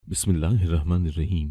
बिस्मिल्लाहिर्रहमानिर्रहीम।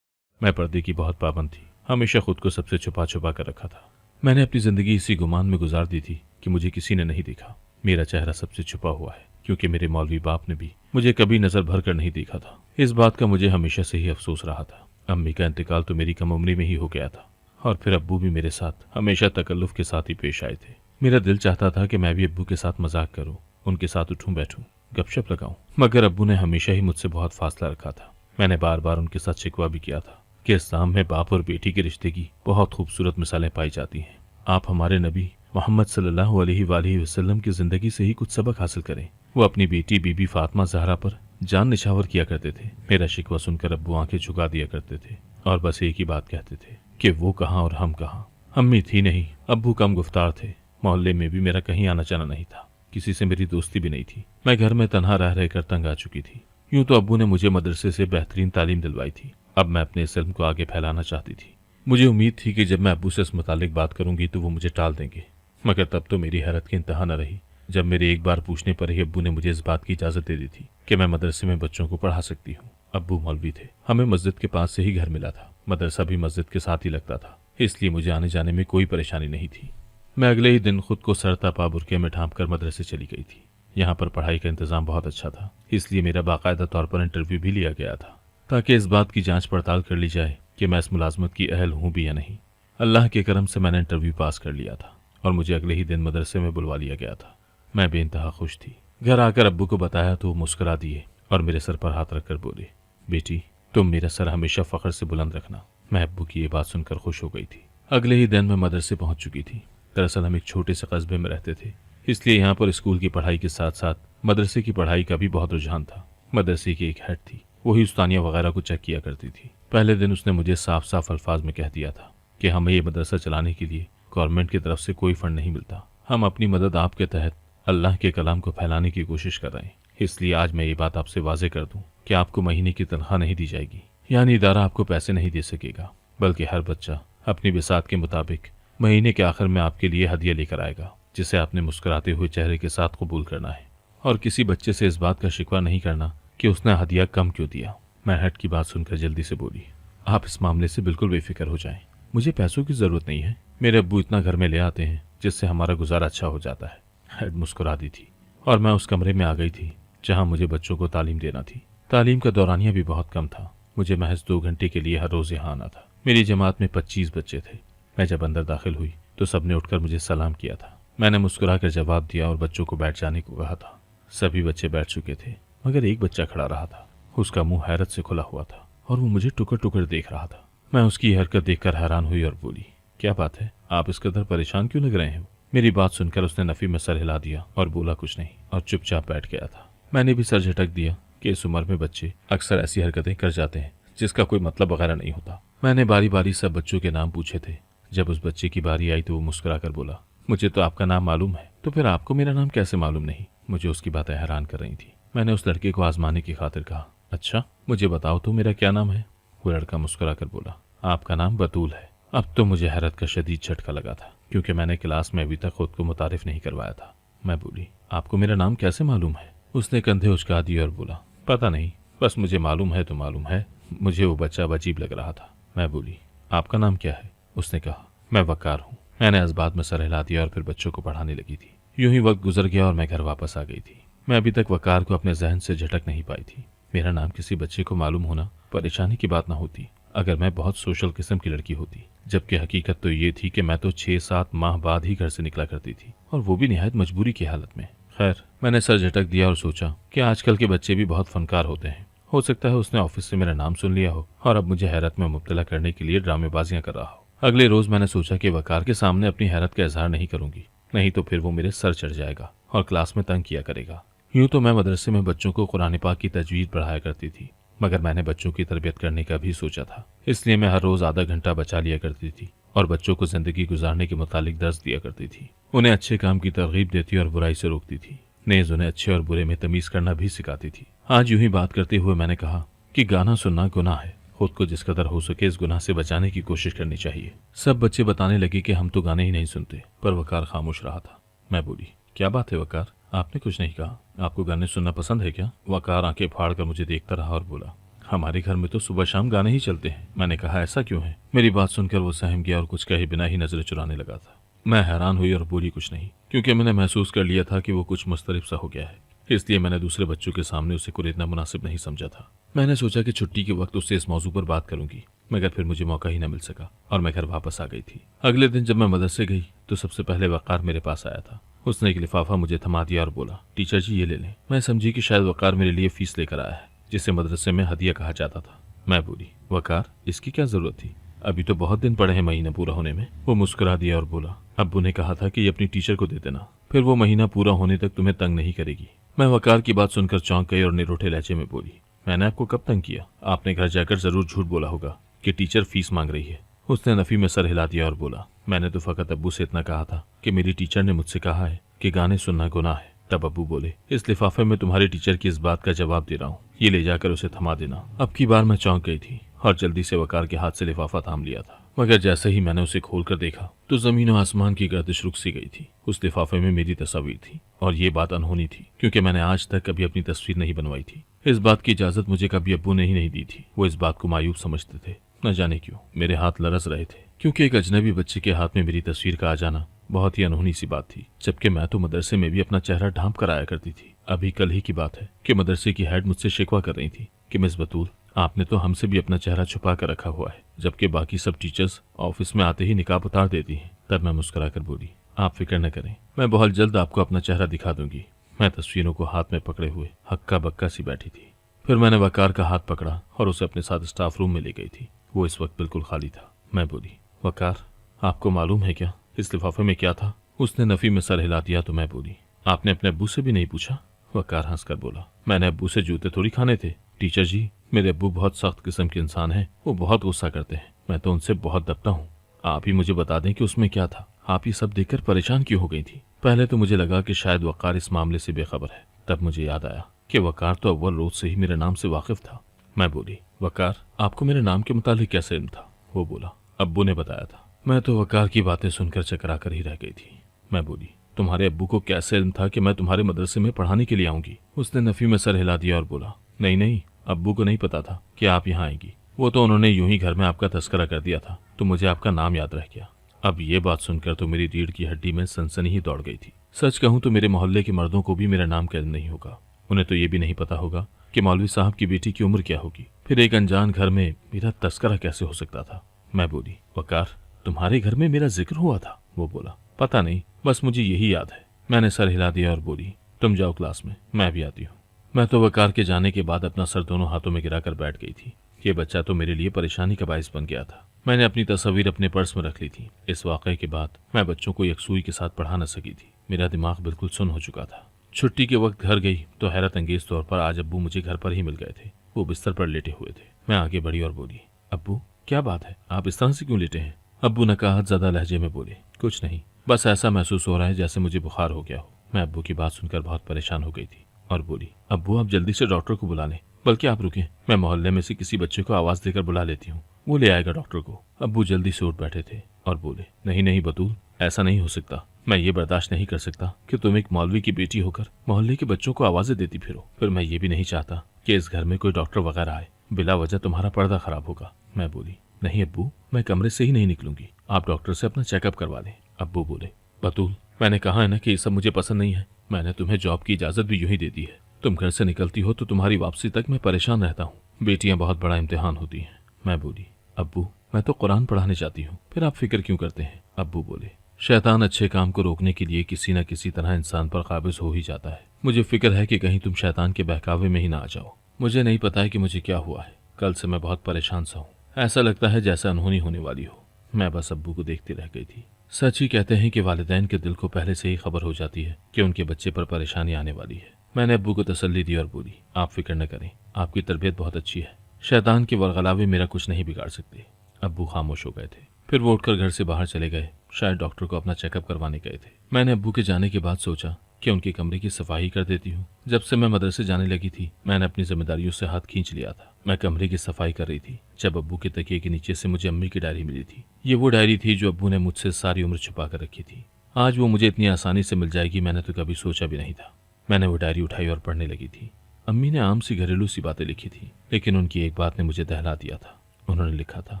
मैं पर्दे की बहुत पाबंद थी। हमेशा खुद को सबसे छुपा छुपा कर रखा था। मैंने अपनी जिंदगी इसी गुमान में गुजार दी थी कि मुझे किसी ने नहीं देखा। मेरा चेहरा सबसे छुपा हुआ है, क्योंकि मेरे मौलवी बाप ने भी मुझे कभी नजर भर कर नहीं देखा था। इस बात का मुझे हमेशा से ही अफसोस रहा था। अम्मी का इंतकाल तो मेरी कम उम्री में ही हो गया था, और फिर अब्बू भी मेरे साथ हमेशा तकल्लुफ के साथ ही पेश आए थे। मेरा दिल चाहता था कि मैं भी अब्बू के साथ मजाक करूं, उनके साथ उठूं बैठूं, गपशप लगाऊं, मगर अब्बू ने हमेशा ही मुझसे बहुत फासला रखा था। मैंने बार बार उनके साथ शिकवा भी किया था कि इस्लाम में बाप और बेटी के रिश्ते की बहुत खूबसूरत मिसालें पाई जाती हैं। आप हमारे नबी मोहम्मद सल्लल्लाहु अलैहि वसल्लम की जिंदगी से ही कुछ सबक हासिल करें। वो अपनी बेटी बीबी फातिमा जहरा पर जान निछावर किया करते थे। मेरा शिकवा सुनकर अब्बू आंखें झुका दिया करते थे और बस एक ही बात कहते थे कि वो कहाँ और हम कहाँ। अम्मी थी नहीं, अब्बू कम गुफ्तार थे। मोहल्ले में भी मेरा कहीं आना जाना नहीं था, किसी से मेरी दोस्ती भी नहीं थी। मैं घर में तन्हा रह रहकर तंग आ चुकी थी। यूं तो अब्बू ने मुझे मदरसे से बेहतरीन तालीम दिलवाई थी। अब मैं अपने इस इल्म को आगे फैलाना चाहती थी। मुझे उम्मीद थी कि जब मैं अब्बू से इस मुतालिक बात करूंगी तो वो मुझे टाल देंगे, मगर तब तो मेरी हैरत की इंतहा न रही जब मेरे एक बार पूछने पर ही अब्बू ने मुझे इस बात की इजाजत दे दी थी कि मैं मदरसे में बच्चों को पढ़ा सकती हूँ। अब्बू मौलवी थे, हमें मस्जिद के पास से ही घर मिला था। मदरसा भी मस्जिद के साथ ही लगता था, इसलिए मुझे आने जाने में कोई परेशानी नहीं थी। मैं अगले ही दिन खुद को सर तपा बुरके में ढांप कर मदरसे चली गई थी। यहाँ पर पढ़ाई का इंतजाम बहुत अच्छा था, इसलिए मेरा बाकायदा तौर पर इंटरव्यू भी लिया गया था, ताकि इस बात की जांच पड़ताल कर ली जाए कि मैं इस मुलाजमत की अहल हूँ भी या नहीं। अल्लाह के करम से मैंने इंटरव्यू पास कर लिया था और मुझे अगले ही दिन मदरसे में बुलवा लिया गया था। मैं बेइंतहा खुश थी। घर आकर अब्बू को बताया तो वो मुस्कुरा दिए और मेरे सर पर हाथ रखकर बोले, बेटी तुम मेरा सर हमेशा फख्र से बुलंद रखना। मैं अब्बू की ये बात सुनकर खुश हो गई थी। अगले ही दिन मैं मदरसे पहुंच चुकी थी। दरअसल हम एक छोटे से कस्बे में रहते थे, इसलिए यहाँ पर स्कूल की पढ़ाई के साथ साथ मदरसे की पढ़ाई का भी बहुत रुझान था। मदरसे की एक हेड थी, वही उस्तानिया वगैरह को चेक किया करती थी। पहले दिन उसने मुझे साफ साफ अल्फाज में कह दिया था कि हमें ये मदरसा चलाने के लिए गवर्नमेंट की तरफ से कोई फंड नहीं मिलता। हम अपनी मदद आपके तहत अल्लाह के कलाम को फैलाने की कोशिश कर रहे हैं। इसलिए आज मैं ये बात आपसे वाजे कर दूं कि आपको महीने की तनख्वाह नहीं दी जाएगी, यानी इदारा आपको पैसे नहीं दे सकेगा, बल्कि हर बच्चा अपनी बिसात के मुताबिक महीने के आखिर में आपके लिए हदिया लेकर आएगा, जिसे आपने मुस्कुराते हुए चेहरे के साथ कबूल करना है। और किसी बच्चे से इस बात का शिकवा नहीं करना कि उसने हदिया कम क्यों दिया। मैं हेड की बात सुनकर जल्दी से बोली, आप इस मामले से बिल्कुल बेफिक्र हो जाएं। मुझे पैसों की जरूरत नहीं है। मेरे अब्बू इतना घर में ले आते हैं जिससे हमारा गुजारा अच्छा हो जाता है। हेड मुस्कुरा दी थी और मैं उस कमरे में आ गई थी जहां मुझे बच्चों को तालीम देना थी। तालीम का दौरानिया भी बहुत कम था। मुझे महज 2 घंटे के लिए हर रोज यहाँ आना था। मेरी जमात में 25 बच्चे थे। मैं जब अंदर दाखिल हुई तो सबने उठकर मुझे सलाम किया था। मैंने मुस्कुराकर जवाब दिया और बच्चों को बैठ जाने को कहा था। सभी बच्चे बैठ चुके थे, मगर एक बच्चा खड़ा रहा था। उसका मुंह हैरत से खुला हुआ था और वो मुझे टुकर टुकर देख रहा था। मैं उसकी हरकत देखकर हैरान हुई और बोली, क्या बात है, आप इस कदर परेशान क्यों लग रहे हैं? मेरी बात सुनकर उसने नफी में सर हिला दिया और बोला कुछ नहीं, और चुपचाप बैठ गया था। मैंने भी सर झटक दिया कि इस उम्र में बच्चे अक्सर ऐसी हरकतें कर जाते हैं जिसका कोई मतलब वगैरह नहीं होता। मैंने बारी बारी सब बच्चों के नाम पूछे थे। जब उस बच्चे की बारी आई तो वो मुस्कुरा कर बोला, मुझे तो आपका नाम मालूम है, तो फिर आपको मेरा नाम कैसे मालूम नहीं? मुझे उसकी बातें हैरान कर रही थी। मैंने उस लड़के को आजमाने की खातिर कहा, अच्छा मुझे बताओ तो मेरा क्या नाम है? वो लड़का मुस्कुरा कर बोला, आपका नाम बतूल है। अब तो मुझे हैरत का शदीद झटका लगा था, क्योंकि मैंने क्लास में अभी तक खुद को मुतारिफ नहीं करवाया था। मैं बोली, आपको मेरा नाम कैसे मालूम है? उसने कंधे उचका दिए और बोला, पता नहीं, बस मुझे मालूम है तो मालूम है। मुझे वो बच्चा अजीब लग रहा था। मैं बोली, आपका नाम क्या है? उसने कहा, मैं वकार हूँ। मैंने इस बात में सर हिला दिया और फिर बच्चों को पढ़ाने लगी थी। यूं ही वक्त गुजर गया और मैं घर वापस आ गई थी। मैं अभी तक वकार को अपने जहन से झटक नहीं पाई थी। मेरा नाम किसी बच्चे को मालूम होना परेशानी की बात न होती अगर मैं बहुत सोशल किस्म की लड़की होती, जबकि हकीकत तो ये थी कि मैं तो 6-7 माह बाद ही घर से निकला करती थी, और वो भी निहायत मजबूरी की हालत में। खैर, मैंने सर झटक दिया और सोचा कि आजकल के बच्चे भी बहुत फनकार होते हैं। हो सकता है उसने ऑफिस से मेरा नाम सुन लिया हो और अब मुझे हैरत में मुब्तला करने के लिए ड्रामेबाजियां कर रहा हो। अगले रोज मैंने सोचा कि वकार के सामने अपनी हैरत का इजहार नहीं करूंगी, नहीं तो फिर वो मेरे सर चढ़ जाएगा और क्लास में तंग किया करेगा। यूं तो मैं मदरसे में बच्चों को कुरान पाक की तजवीद पढ़ाया करती थी, मगर मैंने बच्चों की तरबियत करने का भी सोचा था। इसलिए मैं हर रोज आधा घंटा बचा लिया करती थी और बच्चों को जिंदगी गुजारने के मुतालिक दर्स दिया करती थी। उन्हें अच्छे काम की तरगीब देती और बुराई से रोकती थी। नेज उन्हें अच्छे और बुरे में तमीज करना भी सिखाती थी। आज यूं ही बात करते हुए मैंने कहा कि गाना सुनना गुनाह है। खुद को जिस कदर हो सके इस गुनाह से बचाने की कोशिश करनी चाहिए। सब बच्चे बताने लगे कि हम तो गाने ही नहीं सुनते, पर वकार खामोश रहा था। मैं बोली, क्या बात है वकार, आपने कुछ नहीं कहा। आपको गाने सुनना पसंद है क्या? वकार आंखें फाड़ कर मुझे देखता रहा और बोला, हमारे घर में तो सुबह शाम गाने ही चलते हैं। मैंने कहा, ऐसा क्यों है? मेरी बात सुनकर वो सहम गया और कुछ कहे बिना ही नजरें चुराने लगा था। मैं हैरान हुई और बोली कुछ नहीं, क्योंकि मैंने महसूस कर लिया था कि वो कुछ मुस्तरिब सा हो गया है। इसलिए मैंने दूसरे बच्चों के सामने उसे कुरेदना मुनासिब नहीं समझा था। मैंने सोचा कि छुट्टी के वक्त उससे इस मौजू पर बात करूंगी, मगर फिर मुझे मौका ही न मिल सका और मैं घर वापस आ गई थी। अगले दिन जब मैं मदरसे गई तो सबसे पहले वकार मेरे पास आया था। उसने एक लिफाफा मुझे थमा दिया और बोला, टीचर जी ये ले लें। मैं समझी कि शायद वकार मेरे लिए फीस लेकर आया है, जिसे मदरसे में हदिया कहा जाता था। मैं बोली, वकार इसकी क्या जरूरत थी? अभी तो बहुत दिन पड़े हैं महीना पूरा होने में। वो मुस्कुरा दिया और बोला, अब्बू ने कहा था कि ये अपनी टीचर को दे देना, फिर वो महीना पूरा होने तक तुम्हें तंग नहीं करेगी। मैं वकार की बात सुनकर चौंक गई और निरोठे लहजे में बोली, मैंने आपको कब तंग किया? आपने घर जाकर जरूर झूठ बोला होगा कि टीचर फीस मांग रही है। उसने नफी में सर हिला दिया और बोला, मैंने तो फकत अब्बू से इतना कहा था कि मेरी टीचर ने मुझसे कहा है कि गाने सुनना गुनाह है। तब अब्बू बोले, इस लिफाफे में तुम्हारे टीचर की इस बात का जवाब दे रहा हूँ, ये ले जाकर उसे थमा देना। अब की बार मैं चौंक गई थी और जल्दी से वकार के हाथ से लिफाफा थाम लिया था, मगर जैसे ही मैंने उसे खोलकर देखा तो जमीन और आसमान की गर्दिश रुक सी गई थी। उस लिफाफे में मेरी तस्वीर थी और ये बात अनहोनी थी, क्योंकि मैंने आज तक कभी अपनी तस्वीर नहीं बनवाई थी। इस बात की इजाजत मुझे कभी अब्बू ने ही नहीं दी थी। वो इस बात को मायूब समझते थे। न जाने क्यों मेरे हाथ लरस रहे थे, क्योंकि एक अजनबी बच्चे के हाथ में मेरी तस्वीर का आ जाना बहुत ही अनहोनी सी बात थी, जबकि मैं तो मदरसे में भी अपना चेहरा ढांप कर आया करती थी। अभी कल ही की बात है कि मदरसे की हेड मुझसे शिकवा कर रही थी कि मिस बतूल, आपने तो हमसे भी अपना चेहरा छुपा कर रखा हुआ है, जबकि बाकी सब टीचर्स ऑफिस में आते ही निकाब उतार देती हैं। तब मैं मुस्कुरा कर बोली, आप फिक्र न करें, मैं बहुत जल्द आपको अपना चेहरा दिखा दूंगी। मैं तस्वीरों को हाथ में पकड़े हुए हक्का बक्का सी बैठी थी। फिर मैंने वकार का हाथ पकड़ा और उसे अपने साथ स्टाफ रूम में ले गई थी। वो इस वक्त बिल्कुल खाली था। मैं बोली, वकार आपको मालूम है क्या इस लिफाफे में क्या था? उसने नफी में सर हिला दिया तो मैं बोली, आपने अपने अब्बू से भी नहीं पूछा? वकार हंसकर बोला, मैंने अब्बू से जूते थोड़ी खाने थे। टीचर जी, मेरे अब्बू बहुत सख्त किस्म के इंसान हैं, वो बहुत गुस्सा करते हैं। मैं तो उनसे बहुत दबता हूँ। आप ही मुझे बता दें कि उसमें क्या था। आप ये सब देखकर परेशान क्यों हो गई थी? पहले तो मुझे लगा कि शायद वकार इस मामले से बेखबर है। तब मुझे याद आया कि वकार तो अव्वल रोज से ही मेरे नाम से वाकिफ था। मैं बोली, वकार आपको मेरे नाम के मुतालिक कैसे इल्म था? वो बोला, अब्बू ने बताया था। मैं तो वकार की बातें सुनकर चकरा कर ही रह गई थी। मैं बोली, तुम्हारे अब्बू को कैसे इल्म था कि मैं तुम्हारे मदरसे में पढ़ाने के लिए आऊंगी? उसने नफी में सर हिला दिया और बोला, नहीं नहीं, अब्बू को नहीं पता था कि आप यहाँ आएंगी। वो तो उन्होंने यूं ही घर में आपका तस्करा कर दिया था, तो मुझे आपका नाम याद रह गया। अब ये बात सुनकर तो मेरी रीढ़ की हड्डी में सनसनी ही दौड़ गई थी। सच कहूं तो मेरे मोहल्ले के मर्दों को भी मेरा नाम का इल्म नहीं होगा। उन्हें तो ये भी नहीं पता होगा कि मौलवी साहब की बेटी की उम्र क्या होगी। फिर एक अनजान घर में मेरा तस्करा कैसे हो सकता था? मैं बोली, वकार तुम्हारे घर में मेरा जिक्र हुआ था? वो बोला, पता नहीं, बस मुझे यही याद है। मैंने सर हिला दिया और बोली, तुम जाओ क्लास में, मैं भी आती हूँ। मैं तो वकार के जाने के बाद अपना सर दोनों हाथों में गिराकर बैठ गई थी। ये बच्चा तो मेरे लिए परेशानी का बाइस बन गया था। मैंने अपनी तस्वीर अपने पर्स में रख ली थी। इस वाकये के बाद मैं बच्चों को यकसुई के साथ पढ़ा न सकी थी। मेरा दिमाग बिल्कुल सुन्न हो चुका था। छुट्टी के वक्त घर गई तो हैरत अंगेज तौर पर आज अब्बू मुझे घर पर ही मिल गए थे। वो बिस्तर पर लेटे हुए थे। मैं आगे बढ़ी और बोली, अब्बू क्या बात है, आप इस तरह से क्यों लेटे हैं? अब्बू नकाहत ज़्यादा लहजे में बोले, कुछ नहीं, बस ऐसा महसूस हो रहा है जैसे मुझे बुखार हो गया हो। मैं अब्बू की बात सुनकर बहुत परेशान हो गई थी और बोली, अब्बू आप जल्दी से डॉक्टर को बुला लें। बल्कि आप रुकें, मैं मोहल्ले में से किसी बच्चे को आवाज देकर बुला लेती हूँ, वो ले आएगा डॉक्टर को। अब्बू जल्दी से उठ बैठे थे और बोले, नहीं नहीं बतूल, ऐसा नहीं हो सकता। मैं ये बर्दाश्त नहीं कर सकता कि तुम एक मौलवी की बेटी होकर मोहल्ले के बच्चों को आवाजें देती फिरो। फिर मैं ये भी नहीं चाहता कि इस घर में कोई डॉक्टर वगैरह आए, बिला वजह तुम्हारा पर्दा खराब होगा। मैं बोली, नहीं अब्बू, मैं कमरे से ही नहीं निकलूंगी, आप डॉक्टर से अपना चेकअप करवा लें। अब्बू बोले, बतूल मैंने कहा है ना कि ये सब मुझे पसंद नहीं है। मैंने तुम्हें जॉब की इजाजत भी यूं ही दे दी है। तुम घर से निकलती हो तो तुम्हारी वापसी तक मैं परेशान रहता हूँ। बेटियां बहुत बड़ा इम्तिहान होती हैं। मैं बोली, अब्बू मैं तो कुरान पढ़ाने जाती हूँ, फिर आप फिक्र क्यों करते हैं? अब्बू बोले, शैतान अच्छे काम को रोकने के लिए किसी न किसी तरह इंसान पर काबिज हो ही जाता है। मुझे फिक्र है कि कहीं तुम शैतान के बहकावे में ही ना आ जाओ। मुझे नहीं पता है कि मुझे क्या हुआ है। कल से मैं बहुत परेशान सा हूँ। ऐसा लगता है जैसे अनहोनी होने वाली हो। मैं बस अब्बू को देखती रह गई थी। सच ही कहते हैं कि वालिदैन के दिल को पहले से ही खबर हो जाती है कि उनके बच्चे पर परेशानी आने वाली है। मैंने अब्बू को तसल्ली दी और बोली, आप फिक्र न करें, आपकी तरबियत बहुत अच्छी है। शैतान के वरगलावे मेरा कुछ नहीं बिगाड़ सकते। अब्बू खामोश हो गए थे। फिर वो उठकर घर से बाहर चले गए। शायद डॉक्टर को अपना चेकअप करवाने गए थे। मैंने अब्बू के जाने के बाद सोचा कि उनके कमरे की सफाई कर देती हूँ। जब से मैं मदरसे जाने लगी थी मैंने अपनी जिम्मेदारियों से हाथ खींच लिया था। मैं कमरे की सफाई कर रही थी जब अब्बू के तकिए के नीचे से मुझे अम्मी की डायरी मिली थी। ये वो डायरी थी जो अब्बू ने मुझसे सारी उम्र छुपा कर रखी थी। आज वो मुझे इतनी आसानी से मिल जाएगी मैंने तो कभी सोचा भी नहीं था। मैंने वो डायरी उठाई और पढ़ने लगी थी। अम्मी ने आम सी घरेलू सी बातें लिखी थी, लेकिन उनकी एक बात ने मुझे दहला दिया था। उन्होंने लिखा था,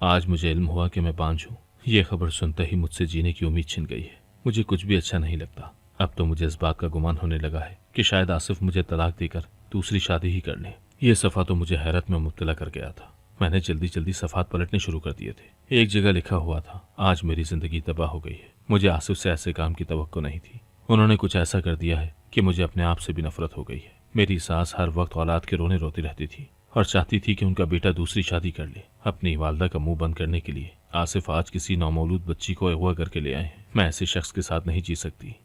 आज मुझे इल्म हुआ कि मैं बांझ हूँ। ये खबर सुनते ही मुझसे जीने की उम्मीद छिन गई है। मुझे कुछ भी अच्छा नहीं लगता। अब तो मुझे इस बात का गुमान होने लगा है कि शायद आसिफ मुझे तलाक देकर दूसरी शादी ही कर ले। ये सफ़ा तो मुझे हैरत में मुब्तला कर गया था। मैंने जल्दी जल्दी सफ़ात पलटने शुरू कर दिए थे। एक जगह लिखा हुआ था, आज मेरी जिंदगी तबाह हो गई है। मुझे आसिफ से ऐसे काम की तवक्को नहीं थी। उन्होंने कुछ ऐसा कर दिया है कि मुझे अपने आप से भी नफरत हो गई है। मेरी सास हर वक्त औलाद के रोने रोती रहती थी और चाहती थी कि उनका बेटा दूसरी शादी कर ले। अपनी वालदा का मुंह बंद करने के लिए आसिफ आज किसी नौमौलूद बच्ची को अगवा करके ले आए हैं। मैं ऐसे शख्स के साथ नहीं जी सकती।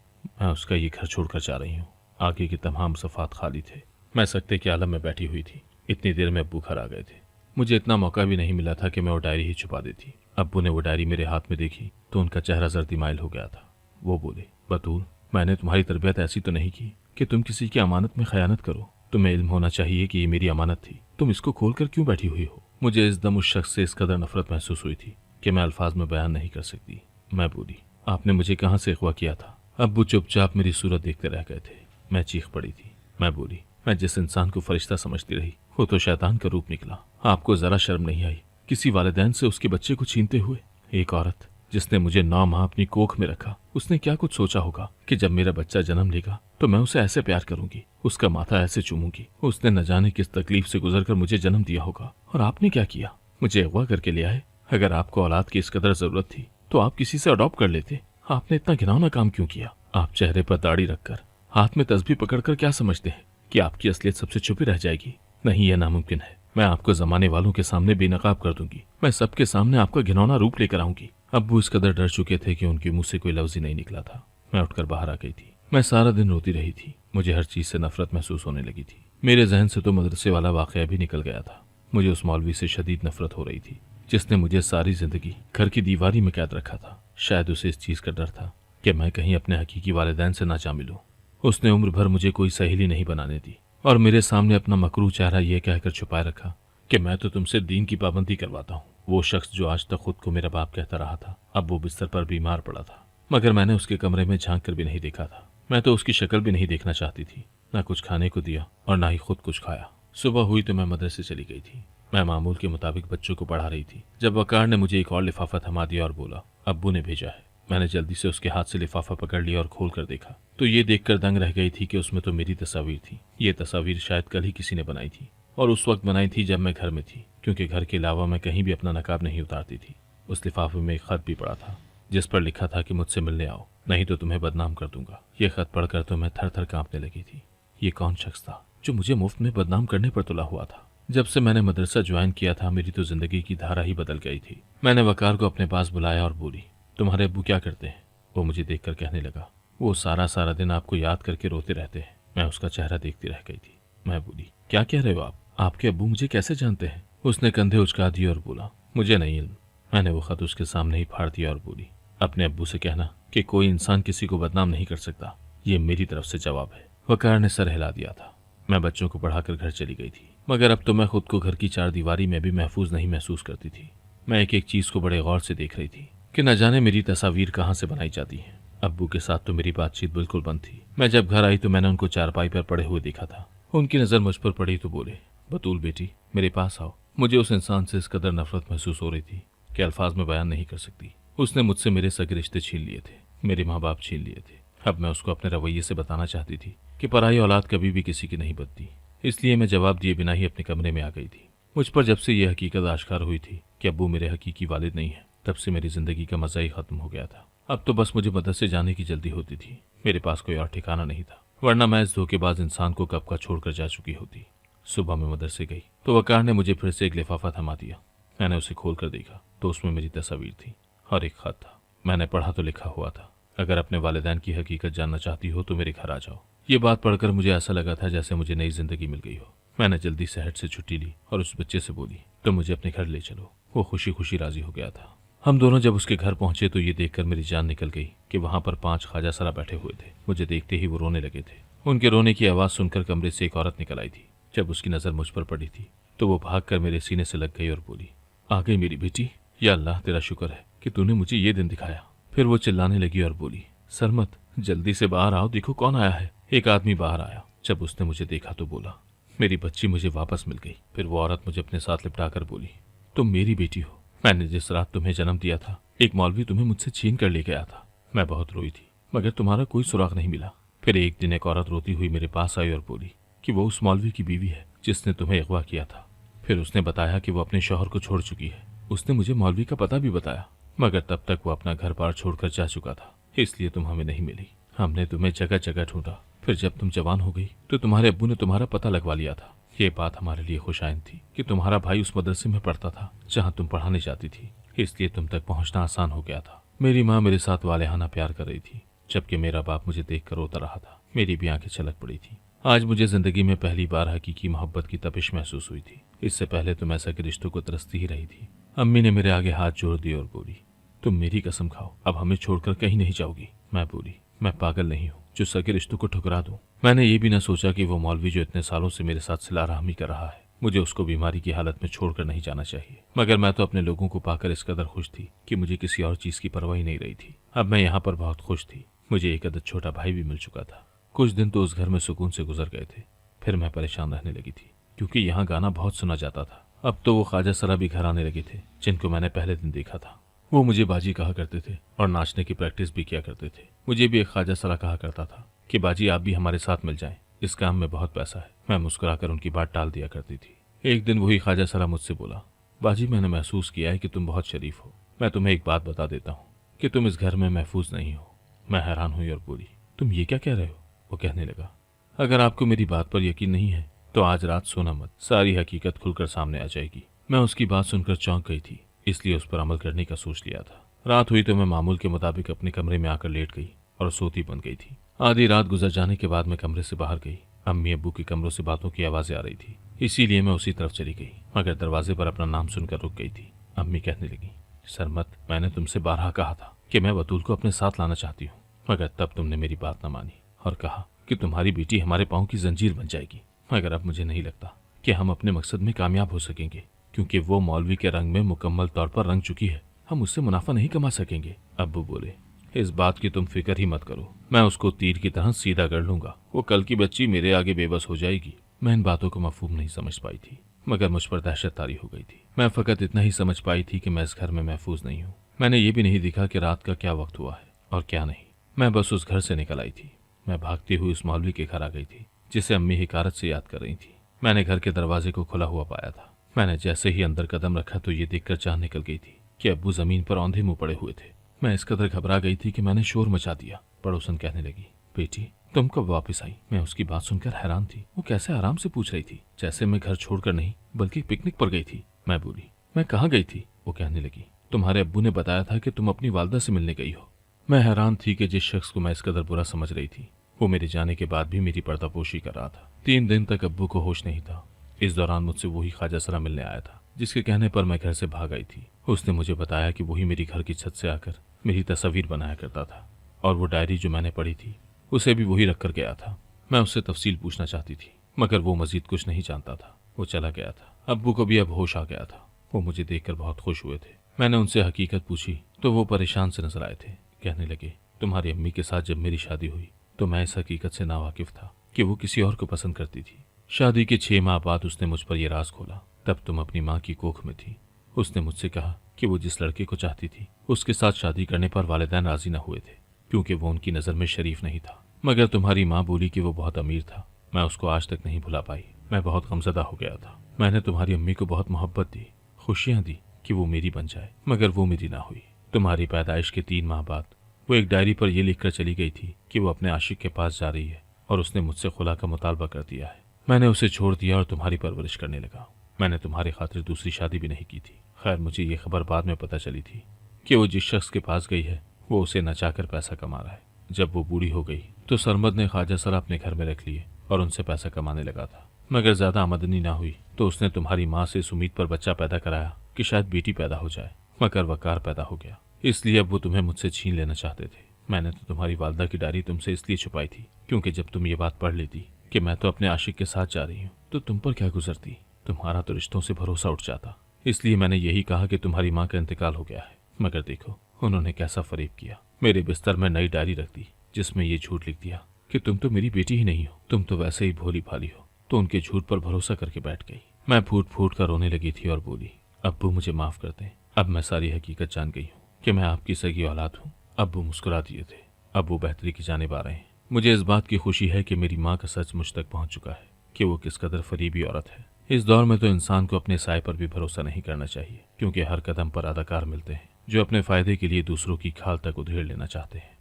मैं उसका ये घर छोड़कर जा रही हूँ। आगे के तमाम सफ़ात खाली थे। मैं सकते के आलम में बैठी हुई थी। इतनी देर में अब्बू घर आ गए थे। मुझे इतना मौका भी नहीं मिला था कि मैं वो डायरी ही छुपा देती। अब्बू ने वो डायरी मेरे हाथ में देखी तो उनका चेहरा जर्दी माइल हो गया था। वो बोले, बतूल, मैंने तुम्हारी तरबियत ऐसी तो नहीं की कि तुम किसी की अमानत में खयानत करो। तुम्हें इल्म होना चाहिए कि ये मेरी अमानत थी। तुम इसको खोल कर क्यों बैठी हुई हो? मुझे इस दम उस शख्स से इस कदर नफरत महसूस हुई थी कि मैं अल्फाज में बयान नहीं कर सकती। मैं बोली, आपने मुझे कहाँ से अगवा किया था? अब्बू चुपचाप मेरी सूरत देखते रह गए थे। मैं चीख पड़ी थी। मैं बोली, मैं जिस इंसान को फरिश्ता समझती रही वो तो शैतान का रूप निकला। आपको जरा शर्म नहीं आई किसी वालिदैन से उसके बच्चे को छीनते हुए? एक औरत जिसने मुझे 9 माह अपनी कोख में रखा, उसने क्या कुछ सोचा होगा कि जब मेरा बच्चा जन्म लेगा तो मैं उसे ऐसे प्यार करूंगी, उसका माथा ऐसे चूमूंगी। उसने न जाने किस तकलीफ से गुजरकर मुझे जन्म दिया होगा। और आपने क्या किया? मुझे अगवा करके ले आए। अगर आपको औलाद की इस कदर जरूरत थी तो आप किसी से अडॉप्ट कर लेते। आपने इतना घिनौना काम क्यों किया? आप चेहरे पर दाढ़ी रखकर हाथ में तस्बीह पकड़कर क्या समझते हैं कि आपकी असलियत सबसे छुपी रह जाएगी? नहीं, यह नामुमकिन है। मैं आपको जमाने वालों के सामने बेनकाब कर दूंगी। मैं सबके सामने आपका घिनौना रूप लेकर आऊंगी। अब्बू इस कदर डर चुके थे कि उनके मुंह से कोई लफ्ज ही नहीं निकला था। मैं उठकर बाहर आ गई थी। मैं सारा दिन रोती रही थी। मुझे हर चीज से नफरत महसूस होने लगी थी। मेरे जहन से तो मदरसे वाला वाकया भी निकल गया था। मुझे उस मौलवी से शदीद नफरत हो रही थी जिसने मुझे सारी जिंदगी घर की दीवारी में कैद रखा था। शायद उसे इस चीज का डर था कि मैं कहीं अपने हकीकी वालिदैन से ना जा मिलूं। उसने उम्र भर मुझे कोई सहेली नहीं बनाने दी और मेरे सामने अपना मकरूह चेहरा यह कहकर छुपाए रखा कि मैं तो तुमसे दीन की पाबंदी करवाता हूँ। वो शख्स जो आज तक खुद को मेरा बाप कहता रहा था, अब वो बिस्तर पर बीमार पड़ा था, मगर मैंने उसके कमरे में झांक कर भी नहीं देखा था। मैं तो उसकी शक्ल भी नहीं देखना चाहती थी। ना कुछ खाने को दिया और ना ही खुद कुछ खाया। सुबह हुई तो मैं मदरसे चली गई थी। मैं मामूल के मुताबिक बच्चों को पढ़ा रही थी जब वकार ने मुझे एक और लिफाफा थमा दिया और बोला, अब्बू ने भेजा है। मैंने जल्दी से उसके हाथ से लिफाफा पकड़ लिया और खोल कर देखा तो ये देखकर दंग रह गई थी कि उसमें तो मेरी तस्वीर थी। ये तस्वीर शायद कल ही किसी ने बनाई थी और उस वक्त बनाई थी जब मैं घर में थी, क्योंकि घर के अलावा मैं कहीं भी अपना नकाब नहीं उतारती थी। उस लिफाफे में एक खत भी पड़ा था जिस पर लिखा था कि मुझसे मिलने आओ, नहीं तो तुम्हें बदनाम कर दूंगा। ये खत पढ़कर तो मैं थर थर कांपने लगी थी। ये कौन शख्स था जो मुझे मुफ्त में बदनाम करने पर तुला हुआ था? जब से मैंने मदरसा ज्वाइन किया था मेरी तो जिंदगी की धारा ही बदल गई थी। मैंने वकार को अपने पास बुलाया और बोली, तुम्हारे अब्बू क्या करते हैं? वो मुझे देखकर कहने लगा, वो सारा सारा दिन आपको याद करके रोते रहते हैं। मैं उसका चेहरा देखती रह गई थी। मैं बोली, क्या कह रहे हो आप? आपके अब्बू मुझे कैसे जानते हैं? उसने कंधे उचका दिए और बोला, मुझे नहीं इल्म। मैंने वो खत उसके सामने ही फाड़ दिया और बोली, अपने अब्बू से कहना कि कोई इंसान किसी को बदनाम नहीं कर सकता। ये मेरी तरफ से जवाब है। वकार ने सर हिला दिया था। मैं बच्चों को पढ़ाकर घर चली गई थी, मगर अब तो मैं खुद को घर की चार दीवारी में भी महफूज नहीं महसूस करती थी। मैं एक एक चीज को बड़े गौर से देख रही थी कि न जाने मेरी तस्वीर कहाँ से बनाई जाती है। अब्बू के साथ तो मेरी बातचीत बिल्कुल बंद थी। मैं जब घर आई तो मैंने उनको चारपाई पर पड़े हुए देखा था। उनकी नजर मुझ पर पड़ी तो बोले, बतूल बेटी, मेरे पास आओ। मुझे उस इंसान से इस कदर नफरत महसूस हो रही थी कि अल्फाज में बयान नहीं कर सकती। उसने मुझसे मेरे सगे रिश्ते छीन लिए थे, मेरे माँ बाप छीन लिए थे। अब मैं उसको अपने रवैये से बताना चाहती थी कि पराई औलाद कभी भी किसी की नहीं बनती। इसलिए मैं जवाब दिए बिना ही अपने कमरे में आ गई थी। मुझ पर जब से यह हकीकत आश्कार हुई थी कि अब्बू मेरे हकीकी वालिद नहीं है, तब से मेरी जिंदगी का मजा ही खत्म हो गया था। अब तो बस मुझे मदरसे जाने की जल्दी होती थी। मेरे पास कोई और ठिकाना नहीं था, वरना मैं इस धोखेबाज इंसान को कब का छोड़कर जा चुकी होती। सुबह में मदरसे गई तो वकार ने मुझे फिर से एक लिफाफा थमा दिया। मैंने उसे खोल कर देखा तो उसमें मेरी तस्वीर थी और एक खत था। मैंने पढ़ा तो लिखा हुआ था, अगर अपने वालिदैन की हकीकत जानना चाहती हो तो मेरे घर आ जाओ। ये बात पढ़कर मुझे ऐसा लगा था जैसे मुझे नई जिंदगी मिल गई हो। मैंने जल्दी से हेड से छुट्टी ली और उस बच्चे से बोली, तो मुझे अपने घर ले चलो। वो खुशी खुशी राजी हो गया था। हम दोनों जब उसके घर पहुंचे तो ये देखकर मेरी जान निकल गई कि वहां पर 5 ख्वाजा सरा बैठे हुए थे। मुझे देखते ही वो रोने लगे थे। उनके रोने की आवाज सुनकर कमरे से एक औरत निकल आई थी। जब उसकी नजर मुझ पर पड़ी थी तो वो भागकर मेरे सीने से लग गई और बोली, आ गई मेरी बेटी। या अल्लाह तेरा शुक्र है कि तूने मुझे ये दिन दिखाया। फिर वो चिल्लाने लगी और बोली, सरमत, जल्दी से बाहर आओ, देखो कौन आया है। एक आदमी बाहर आया। जब उसने मुझे देखा तो बोला, मेरी बच्ची मुझे वापस मिल गई। फिर वो औरत मुझे अपने साथ लिपटाकर बोली, तुम मेरी बेटी हो। मैंने जिस रात तुम्हें जन्म दिया था, एक मौलवी तुम्हें मुझसे छीन कर ले गया था। मैं बहुत रोई थी, मगर तुम्हारा कोई सुराग नहीं मिला। फिर एक दिन एक औरत रोती हुई मेरे पास आई और बोली कि वो उस मौलवी की बीवी है जिसने तुम्हें अगवा किया था। फिर उसने बताया कि वो अपने शौहर को छोड़ चुकी है। उसने मुझे मौलवी का पता भी बताया, मगर तब तक वो अपना घर बार छोड़कर जा चुका था, इसलिए तुम हमें नहीं मिली। हमने तुम्हें जगह जगह ढूंढा। फिर जब तुम जवान हो गई तो तुम्हारे अब्बू ने तुम्हारा पता लगवा लिया था। ये बात हमारे लिए खुशाइन थी कि तुम्हारा भाई उस मदरसे में पढ़ता था जहाँ तुम पढ़ाने जाती थी, इसलिए तुम तक पहुँचना आसान हो गया था। मेरी माँ मेरे साथ वालेहाना प्यार कर रही थी, जबकि मेरा बाप मुझे देखकर रोता रहा था। मेरी भी आंखें छलक पड़ी थी। आज मुझे जिंदगी में पहली बार हकीकी मोहब्बत की तपिश महसूस हुई थी। इससे पहले तुम ऐसा के रिश्तों को तरसती ही रही थी। अम्मी ने मेरे आगे हाथ जोड़ दिए और बोली, तुम मेरी कसम खाओ, अब हमें छोड़कर कहीं नहीं जाओगी। मैं बोली, मैं पागल नहीं हूँ जो सगे रिश्तों को ठुकरा दूं। मैंने ये भी न सोचा कि वो मौलवी जो इतने सालों से मेरे साथ सिला रहमी कर रहा है, मुझे उसको बीमारी की हालत में छोड़कर नहीं जाना चाहिए। मगर मैं तो अपने लोगों को पाकर इस कदर खुश थी कि मुझे किसी और चीज की परवाह ही नहीं रही थी। अब मैं यहाँ पर बहुत खुश थी। मुझे एक अदद छोटा भाई भी मिल चुका था। कुछ दिन तो उस घर में सुकून से गुजर गए थे। फिर मैं परेशान रहने लगी थी, क्योंकि यहाँ गाना बहुत सुना जाता था। अब तो वो ख्वाजा सरा भी घर आने लगे थे, जिनको मैंने पहले दिन देखा था। वो मुझे बाजी कहा करते थे और नाचने की प्रैक्टिस भी किया करते थे। मुझे भी एक ख्वाजा सरा कहा करता था कि बाजी आप भी हमारे साथ मिल जाएं, इस काम में बहुत पैसा है। मैं मुस्कुराकर उनकी बात टाल दिया करती थी। एक दिन वही ख्वाजा सरा मुझसे बोला, बाजी मैंने महसूस किया है कि तुम बहुत शरीफ हो। मैं तुम्हें एक बात बता देता हूँ कि तुम इस घर में महफूज नहीं हो। मैं हैरान हुई और बोली, तुम ये क्या कह रहे हो? वो कहने लगा, अगर आपको मेरी बात पर यकीन नहीं है तो आज रात सोना मत, सारी हकीकत खुलकर सामने आ जाएगी। मैं उसकी बात सुनकर चौंक गई थी, इसलिए उस पर अमल करने का सोच लिया था। रात हुई तो मैं मामूल के मुताबिक अपने कमरे में आकर लेट गई और सोती बन गई थी। आधी रात गुजर जाने के बाद मैं कमरे से बाहर गई। अम्मी अब्बू के कमरों से बातों की आवाजें आ रही थी, इसीलिए मैं उसी तरफ चली गई, मगर दरवाजे पर अपना नाम सुनकर रुक गई थी। अम्मी कहने लगी, सरमत, मैंने तुमसे बारहा कहा था कि मैं बतूल को अपने साथ लाना चाहती हूँ, मगर तब तुमने मेरी बात न मानी और कहा कि तुम्हारी बेटी हमारे पाँव की जंजीर बन जाएगी। मगर अब मुझे नहीं लगता कि हम अपने मकसद में कामयाब हो सकेंगे, क्योंकि वो मौलवी के रंग में मुकम्मल तौर पर रंग चुकी है। हम उससे मुनाफा नहीं कमा सकेंगे। अब्बू बोले, इस बात की तुम फिक्र ही मत करो, मैं उसको तीर की तरह सीधा कर लूंगा। वो कल की बच्ची मेरे आगे बेबस हो जाएगी। मैं इन बातों को मफहूम नहीं समझ पाई थी, मगर मुझ पर दहशत तारी हो गई थी। मैं फकत इतना ही समझ पाई थी कि मैं इस घर में महफूज नहीं हूँ। मैंने ये भी नहीं देखा कि रात का क्या वक्त हुआ है और क्या नहीं। मैं बस उस घर से निकल आई थी। मैं भागती हुई उस मौलवी के घर आ गई थी, जिसे अम्मी हिकारत से याद कर रही थी। मैंने घर के दरवाजे को खुला हुआ पाया था। मैंने जैसे ही अंदर कदम रखा तो ये देखकर जान निकल गई थी कि अब्बू जमीन पर औंधे मुंह पड़े हुए थे। मैं इस कदर घबरा गई थी कि मैंने शोर मचा दिया। पड़ोसन कहने लगी, बेटी तुम कब वापस आई? मैं उसकी बात सुनकर हैरान थी। वो कैसे आराम से पूछ रही थी, जैसे मैं घर छोड़कर नहीं बल्कि पिकनिक पर गई थी। मैं बोली, मैं कहाँ गई थी? वो कहने लगी, तुम्हारे अब्बू ने बताया था कि तुम अपनी वालदा से मिलने गई हो। मैं हैरान थी कि जिस शख्स को मैं इस कदर बुरा समझ रही थी, वो मेरे जाने के बाद भी मेरी पर्दापोशी कर रहा था। 3 दिन तक अब्बू को होश नहीं था। इस दौरान मुझसे वही ख्वाजा सरा मिलने आया था, जिसके कहने पर मैं घर से भाग आई थी। उसने मुझे बताया कि वही मेरी घर की छत से आकर मेरी तस्वीर बनाया करता था, और वो डायरी जो मैंने पढ़ी थी उसे भी वही रख कर गया था। मैं उससे तफसील पूछना चाहती थी, मगर वो मजीद कुछ नहीं जानता था। वो चला गया था। अब्बू को भी अब होश आ गया था। वो मुझे देखकर बहुत खुश हुए थे। मैंने उनसे हकीकत पूछी तो वो परेशान से नजर आए थे। कहने लगे, तुम्हारी अम्मी के साथ जब मेरी शादी हुई तो मैं इस हकीकत से नावाकिफ था कि वो किसी और को पसंद करती थी। शादी के 6 माह बाद उसने मुझ पर यह राज खोला। तब तुम अपनी माँ की कोख में थी। उसने मुझसे कहा कि वो जिस लड़के को चाहती थी उसके साथ शादी करने पर वालिदैन राजी न हुए थे, क्योंकि वो उनकी नज़र में शरीफ नहीं था। मगर तुम्हारी माँ बोली कि वो बहुत अमीर था। मैं उसको आज तक नहीं भुला पाई। मैं बहुत गमज़दा हो गया था। मैंने तुम्हारी अम्मी को बहुत मोहब्बत दी, खुशियाँ दी कि वो मेरी बन जाए, मगर वो मेरी ना हुई। तुम्हारी पैदाइश के 3 माह बाद वो एक डायरी पर यह लिखकर चली गई थी कि वो अपने आशिक के पास जा रही है और उसने मुझसे खुला का मुतालबा कर दिया है। मैंने उसे छोड़ दिया और तुम्हारी परवरिश करने लगा। मैंने तुम्हारी खातिर दूसरी शादी भी नहीं की थी। खैर, मुझे ये खबर बाद में पता चली थी कि वो जिस शख्स के पास गई है वो उसे नचाकर पैसा कमा रहा है। जब वो बूढ़ी हो गई तो सरमद ने ख्वाजा सरा अपने घर में रख लिए और उनसे पैसा कमाने लगा था। मगर ज्यादा आमदनी ना हुई तो उसने तुम्हारी माँ से इस उम्मीद पर बच्चा पैदा कराया कि शायद बेटी पैदा हो जाए, मगर वकार पैदा हो गया। इसलिए अब वो तुम्हें मुझसे छीन लेना चाहते थे। मैंने तो तुम्हारी वालदा की डायरी तुमसे इसलिए छुपाई थी क्योंकि जब तुम ये बात पढ़ लेती कि मैं तो अपने आशिक के साथ जा रही हूँ तो तुम पर क्या गुजरती, तुम्हारा तो रिश्तों से भरोसा उठ जाता। इसलिए मैंने यही कहा कि तुम्हारी माँ का इंतकाल हो गया है। मगर देखो उन्होंने कैसा फरेब किया। मेरे बिस्तर में नई डायरी रख दी जिसमें ये झूठ लिख दिया कि तुम तो मेरी बेटी ही नहीं हो, तुम तो वैसे ही भोली भाली हो। तो उनके झूठ पर भरोसा करके बैठ गई। मैं फूट फूट कर रोने लगी थी और बोली, अब्बू मुझे माफ कर दें, अब मैं सारी हकीकत जान गई हूँ कि मैं आपकी सगी औलाद हूँ। अब्बू मुस्कुरा दिए थे। अब्बू बेहतरी की जानिब आ रहे हैं। मुझे इस बात की खुशी है कि मेरी माँ का सच मुझ तक पहुँच चुका है कि वो किस कदर फरीबी औरत है। इस दौर में तो इंसान को अपने साय पर भी भरोसा नहीं करना चाहिए, क्योंकि हर कदम पर अदाकार मिलते हैं जो अपने फायदे के लिए दूसरों की खाल तक उधेड़ लेना चाहते हैं।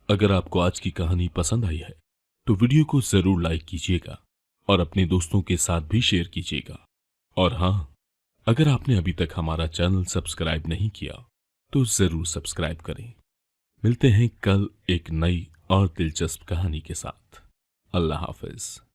अगर आपको आज की कहानी पसंद आई है तो वीडियो को जरूर लाइक कीजिएगा और अपने दोस्तों के साथ भी शेयर कीजिएगा। और हाँ, अगर आपने अभी तक हमारा चैनल सब्सक्राइब नहीं किया तो जरूर सब्सक्राइब करें। मिलते हैं कल एक नई और दिलचस्प कहानी के साथ। अल्लाह हाफिज।